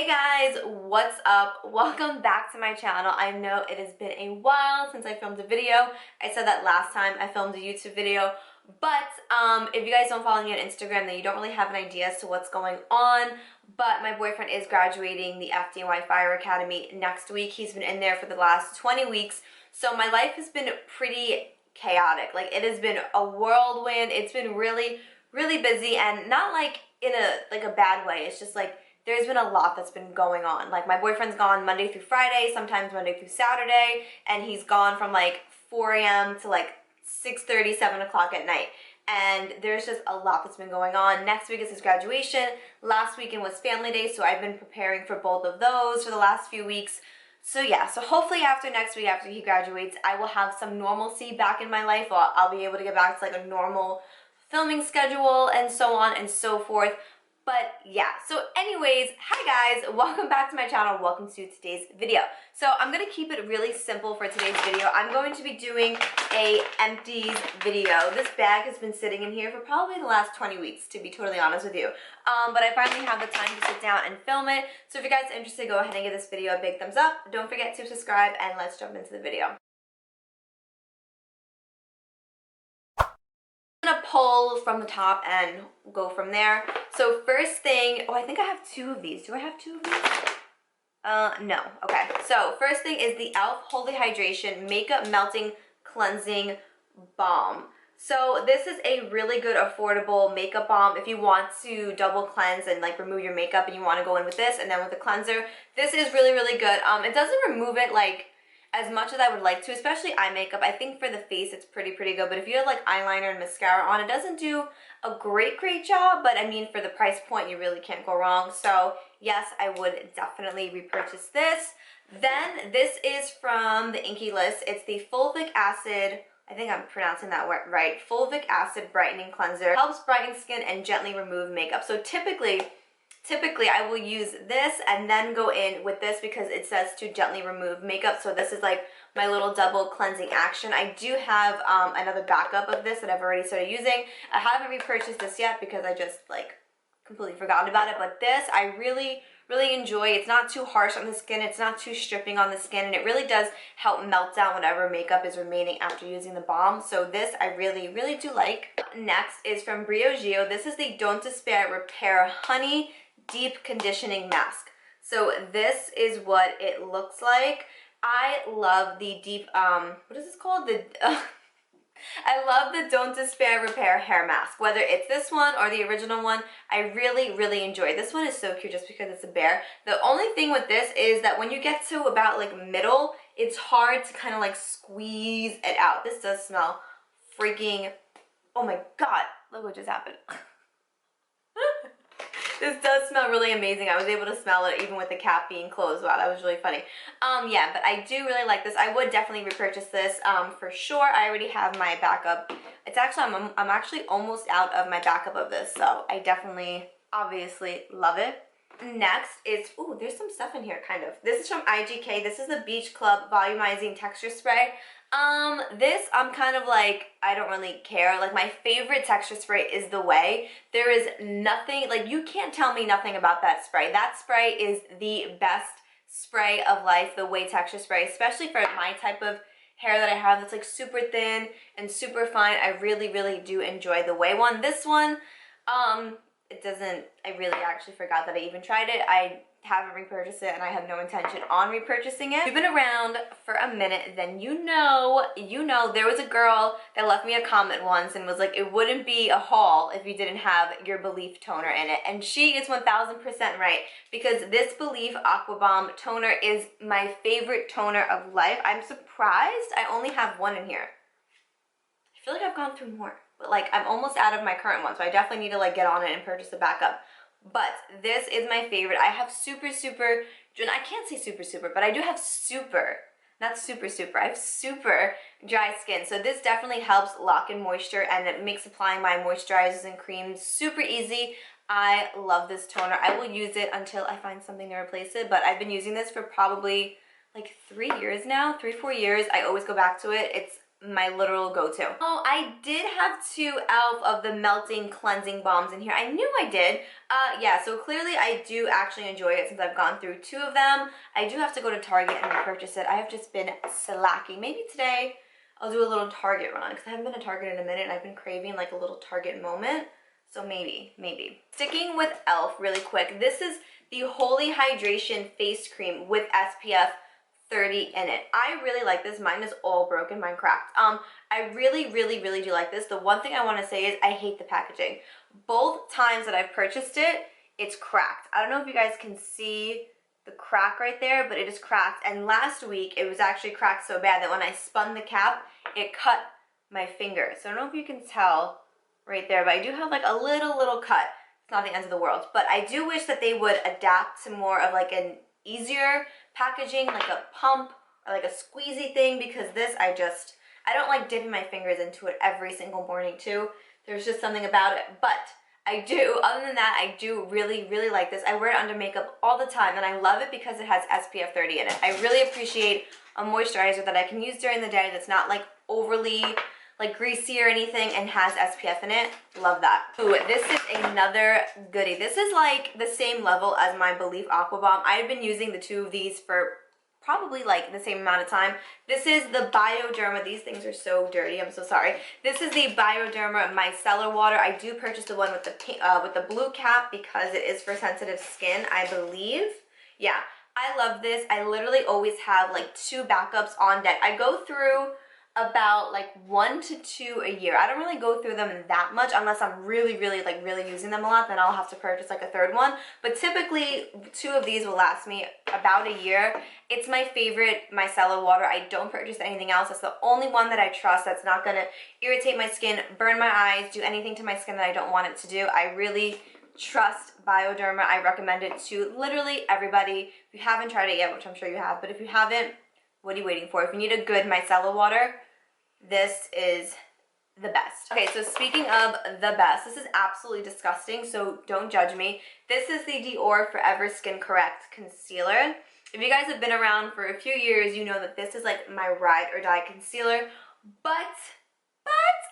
Hey guys, what's up? Welcome back to my channel. I know it has been a while since I filmed a video. I said that last time I filmed a YouTube video, but if you guys don't follow me on Instagram, then you don't really have an idea as to what's going on. But my boyfriend is graduating the FDNY Fire Academy next week. He's been in there for the last 20 weeks. So my life has been pretty chaotic. Like, it has been a whirlwind. It's been really, really busy, and not like in a bad way. It's just like there's been a lot that's been going on. Like, my boyfriend's gone Monday through Friday, sometimes Monday through Saturday, and he's gone from like 4 a.m. to like 6:30, 7 o'clock at night. And there's just a lot that's been going on. Next week is his graduation. Last weekend was family day, so I've been preparing for both of those for the last few weeks. So yeah, so hopefully after next week, after he graduates, I will have some normalcy back in my life. I'll be able to get back to like a normal filming schedule and so on and so forth. But yeah, so anyways, hi guys, welcome back to my channel, welcome to today's video. So I'm going to keep it really simple for today's video. I'm going to be doing a empties video. This bag has been sitting in here for probably the last 20 weeks, to be totally honest with you. But I finally have the time to sit down and film it. So if you guys are interested, go ahead and give this video a big thumbs up. Don't forget to subscribe, and let's jump into the video. I'm gonna pull from the top and go from there. So first thing, oh, I think I have two of these. Do I have two of these? No. Okay. So first thing is the e.l.f. Holy Hydration Makeup Melting Cleansing Balm. So this is a really good affordable makeup balm if you want to double cleanse and like remove your makeup, and you want to go in with this and then with the cleanser. This is really, really good. It doesn't remove it like as much as I would like to, especially eye makeup. I think for the face it's pretty good, but if you have like eyeliner and mascara on, it doesn't do a great job, but I mean, for the price point, you really can't go wrong. So yes, I would definitely repurchase this. Then this is from the Inky List. It's the Fulvic Acid, I think I'm pronouncing that right, Fulvic Acid Brightening Cleanser. Helps brighten skin and gently remove makeup. So typically I will use this and then go in with this because it says to gently remove makeup. So this is like my little double cleansing action. I do have another backup of this that I've already started using. I haven't repurchased this yet because I just like completely forgot about it. But this I really enjoy. It's not too harsh on the skin. It's not too stripping on the skin. And it really does help melt down whatever makeup is remaining after using the balm. So this I really do like. Next is from Briogeo. This is the Don't Despair Repair Honey Deep Conditioning Mask. So this is what it looks like. I love the deep, what is this called? I love the Don't Despair Repair Hair Mask. Whether it's this one or the original one, I really enjoy. This one is so cute just because it's a bear. The only thing with this is that when you get to about like middle, it's hard to kind of like squeeze it out. This does smell freaking, oh my god, look what just happened. This does smell really amazing. I was able to smell it even with the cap being closed. Wow, that was really funny. Yeah, but I do really like this. I would definitely repurchase this for sure. I already have my backup. It's actually, I'm actually almost out of my backup of this, so I definitely, obviously love it. Next is, ooh, there's some stuff in here, kind of. This is from IGK. This is the Beach Club Volumizing Texture Spray. This, I'm kind of like, I don't really care. Like, my favorite texture spray is the Way. There is nothing, like, you can't tell me nothing about that spray. That spray is the best spray of life, the Way texture spray, especially for my type of hair that I have that's like super thin and super fine. I really do enjoy the Way one. This one, it doesn't, I really actually forgot that I even tried it. I haven't repurchased it, and I have no intention on repurchasing it. If you've been around for a minute, then you know there was a girl that left me a comment once and was like, it wouldn't be a haul if you didn't have your Belief toner in it. And she is 1000% right, because this Belief Aqua Balm toner is my favorite toner of life. I'm surprised I only have one in here. I feel like I've gone through more, but like I'm almost out of my current one, so I definitely need to like get on it and purchase a backup. But this is my favorite. I have super, I can't say super, but I do have super, not super, I have super dry skin. So this definitely helps lock in moisture, and it makes applying my moisturizers and creams super easy. I love this toner. I will use it until I find something to replace it, but I've been using this for probably like 3 years now, 3-4 years. I always go back to it. It's my literal go-to. Oh, I did have 2 e.l.f. of the melting cleansing balms in here. I knew I did. Yeah, so clearly I do actually enjoy it since I've gone through 2 of them. I do have to go to Target and repurchase it. I have just been slacking. Maybe today I'll do a little Target run because I haven't been to Target in a minute and I've been craving like a little Target moment. So maybe. Sticking with e.l.f. really quick, this is the Holy Hydration Face Cream with SPF 30 in it. I really like this. Mine is all broken, mine cracked. I really do like this. The one thing I want to say is I hate the packaging. Both times that I've purchased it, it's cracked. I don't know if you guys can see the crack right there, but it is cracked. And last week, it was actually cracked so bad that when I spun the cap, it cut my finger. So I don't know if you can tell right there, but I do have like a little cut. It's not the end of the world. But I do wish that they would adapt to more of like an easier packaging, like a pump or like a squeezy thing, because this I don't like dipping my fingers into it every single morning too. There's just something about it. But I do, other than that, I do really like this. I wear it under makeup all the time and I love it because it has SPF 30 in it. I really appreciate a moisturizer that I can use during the day that's not like overly like greasy or anything and has SPF in it. Love that. Ooh, this is another goodie. This is like the same level as my Belief Aqua Bomb. I've been using the 2 of these for probably like the same amount of time. This is the Bioderma. These things are so dirty. I'm so sorry. This is the Bioderma Micellar water. I do purchase the one with the blue cap because it is for sensitive skin, I believe. Yeah, I love this. I literally always have like 2 backups on deck. I go through about like 1 to 2 a year. I don't really go through them that much unless I'm really using them a lot, then I'll have to purchase like a 3rd one. But typically 2 of these will last me about a year. It's my favorite micellar water. I don't purchase anything else. That's the only one that I trust that's not gonna irritate my skin, burn my eyes, do anything to my skin that I don't want it to do. I really trust Bioderma. I recommend it to literally everybody. If you haven't tried it yet, which I'm sure you have, but if you haven't, what are you waiting for? If you need a good micellar water, this is the best. Okay, so speaking of the best, this is absolutely disgusting, so don't judge me. This is the Dior Forever Skin Correct Concealer. If you guys have been around for a few years, you know that this is like my ride or die concealer, but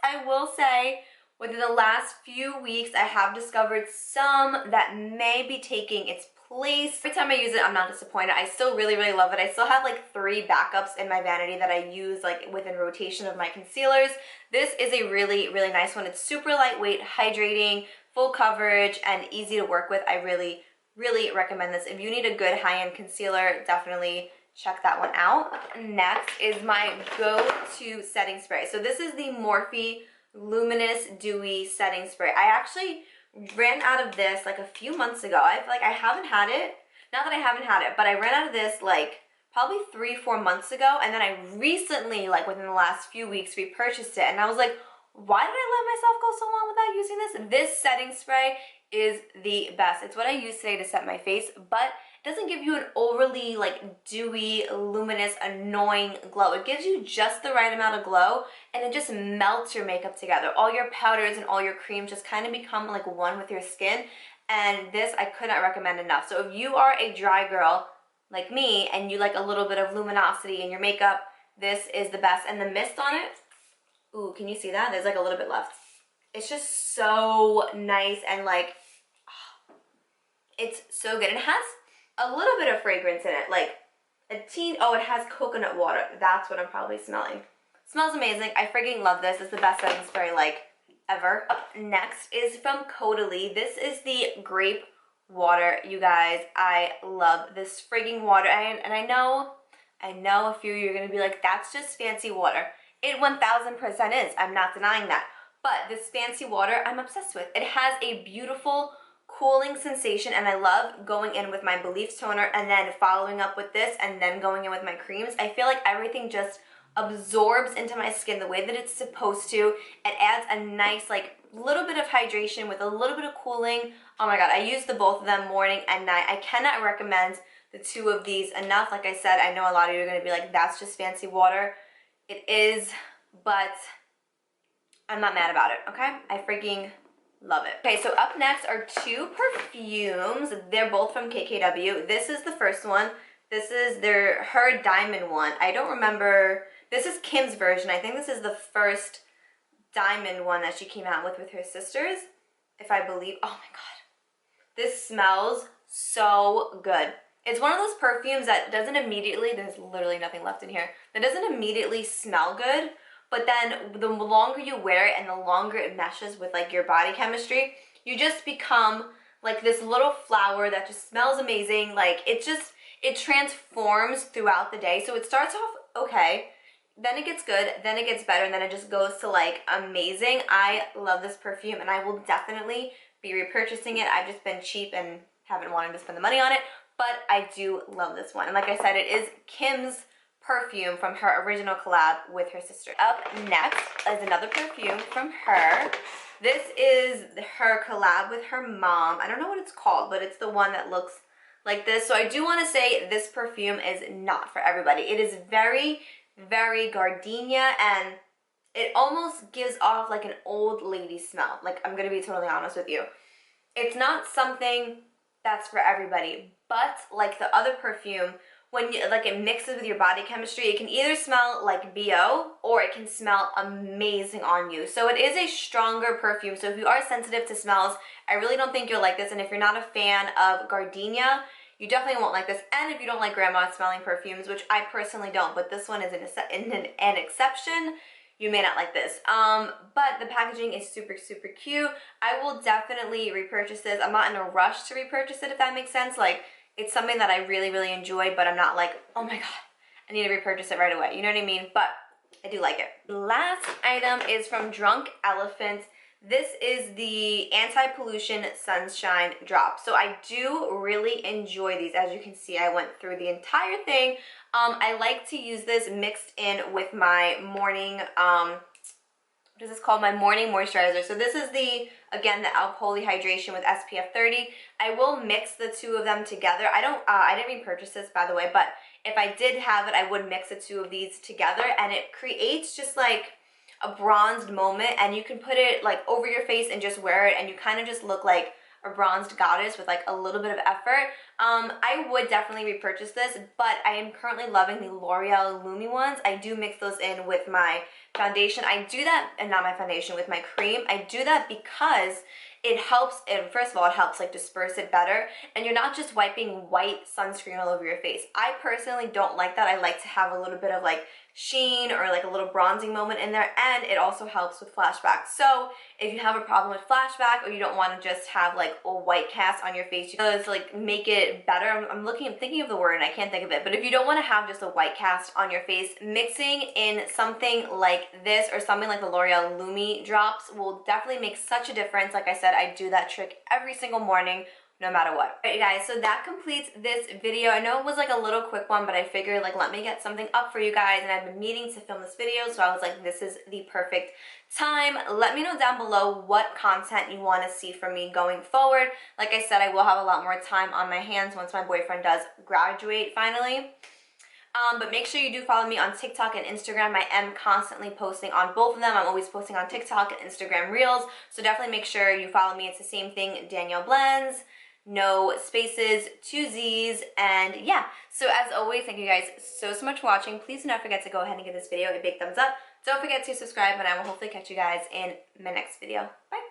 I will say, within the last few weeks, I have discovered some that may be taking its place. Every time I use it, I'm not disappointed. I still really love it. I still have like 3 backups in my vanity that I use like within rotation of my concealers. This is a really nice one. It's super lightweight, hydrating, full coverage, and easy to work with. I really recommend this. If you need a good high-end concealer, definitely check that one out. Next is my go-to setting spray. So this is the Morphe Luminous Dewy Setting Spray. I actually ran out of this like a few months ago. I feel like I haven't had it. Not that I haven't had it, but I ran out of this like probably 3-4 months ago, and then I recently, like within the last few weeks, repurchased it, and I was like, why did I let myself go so long without using this? This setting spray is the best. It's what I use today to set my face, but it doesn't give you an overly like dewy, luminous, annoying glow. It gives you just the right amount of glow, and it just melts your makeup together. All your powders and all your creams just kind of become like one with your skin, and this I could not recommend enough. So if you are a dry girl like me and you like a little bit of luminosity in your makeup, this is the best. And the mist on it, ooh, can you see that? There's like a little bit left. It's just so nice and like, it's so good. And it has a little bit of fragrance in it, like a teen, oh, it has coconut water. That's what I'm probably smelling. It smells amazing. I freaking love this. It's the best setting spray like ever. Up next is from Caudalie. This is the Grape Water, you guys. I love this frigging water. And I know a few of you are going to be like, that's just fancy water. It 1000% is. I'm not denying that. But this fancy water, I'm obsessed with. It has a beautiful cooling sensation, and I love going in with my Belief toner and then following up with this and then going in with my creams. I feel like everything just absorbs into my skin the way that it's supposed to. It adds a nice like little bit of hydration with a little bit of cooling. Oh my god, I use the both of them morning and night. I cannot recommend the 2 of these enough. Like I said, I know a lot of you are going to be like, that's just fancy water. It is, but I'm not mad about it, okay? I freaking love it. Okay, so up next are 2 perfumes. They're both from KKW. This is the first one. This is her diamond one. I don't remember. This is Kim's version. I think this is the first diamond one that she came out with her sisters, if I believe. Oh my god. This smells so good. It's one of those perfumes that doesn't immediately, there's literally nothing left in here, that doesn't immediately smell good, but then the longer you wear it and the longer it meshes with like your body chemistry, you just become like this little flower that just smells amazing. Like it transforms throughout the day. So it starts off okay, then it gets good, then it gets better, and then it just goes to like amazing. I love this perfume and I will definitely be repurchasing it. I've just been cheap and haven't wanted to spend the money on it, but I do love this one. And like I said, it is Kim's perfume from her original collab with her sister. Up next is another perfume from her. This is her collab with her mom. I don't know what it's called, but it's the one that looks like this. So I do want to say this perfume is not for everybody. It is very, very gardenia, and it almost gives off like an old lady smell. Like, I'm going to be totally honest with you. It's not something that's for everybody, but like the other perfume, when you, like, it mixes with your body chemistry, it can either smell like BO or it can smell amazing on you. So it is a stronger perfume. So if you are sensitive to smells, I really don't think you'll like this. And if you're not a fan of gardenia, you definitely won't like this. And if you don't like grandma smelling perfumes, which I personally don't, but this one is an exception, you may not like this. But the packaging is super, super cute. I will definitely repurchase this. I'm not in a rush to repurchase it, if that makes sense. Like, it's something that I really, really enjoy, but I'm not like, oh my god, I need to repurchase it right away. You know what I mean? But I do like it. Last item is from Drunk Elephant. This is the Anti-Pollution Sunshine Drop. So I do really enjoy these. As you can see, I went through the entire thing. I like to use this mixed in with my morning, what is this called? My morning moisturizer. So this is again, the e.l.f. Holy Hydration with SPF 30. I will mix the two of them together. I didn't repurchase this, by the way, but if I did have it, I would mix the two of these together, and it creates just like a bronzed moment, and you can put it like over your face and just wear it, and you kind of just look like a bronzed goddess with like a little bit of effort. I would definitely repurchase this, but I am currently loving the L'Oreal Lumi ones. I do mix those in with my foundation. I do that, and not my foundation, with my cream. I do that because it helps, and first of all, it helps like disperse it better, and you're not just wiping white sunscreen all over your face. I personally don't like that. I like to have a little bit of like sheen or like a little bronzing moment in there, and it also helps with flashback. So if you have a problem with flashback, or you don't want to just have like a white cast on your face, you know, to like make it better. I'm thinking of the word and I can't think of it, but if you don't want to have just a white cast on your face, mixing in something like this or something like the L'Oreal Lumi drops will definitely make such a difference. Like I said, I do that trick every single morning, no matter what. Alright guys, so that completes this video. I know it was like a little quick one, but I figured like let me get something up for you guys, and I've been meaning to film this video, so I was like, this is the perfect time. Let me know down below what content you want to see from me going forward. Like I said, I will have a lot more time on my hands once my boyfriend does graduate finally. But make sure you do follow me on TikTok and Instagram. I am constantly posting on both of them. I'm always posting on TikTok and Instagram Reels, so definitely make sure you follow me. It's the same thing, Danielle Blends. No spaces, 2 Z's, and yeah. So as always, thank you guys so much for watching. Please do not forget to go ahead and give this video a big thumbs up. Don't forget to subscribe, and I will hopefully catch you guys in my next video. Bye!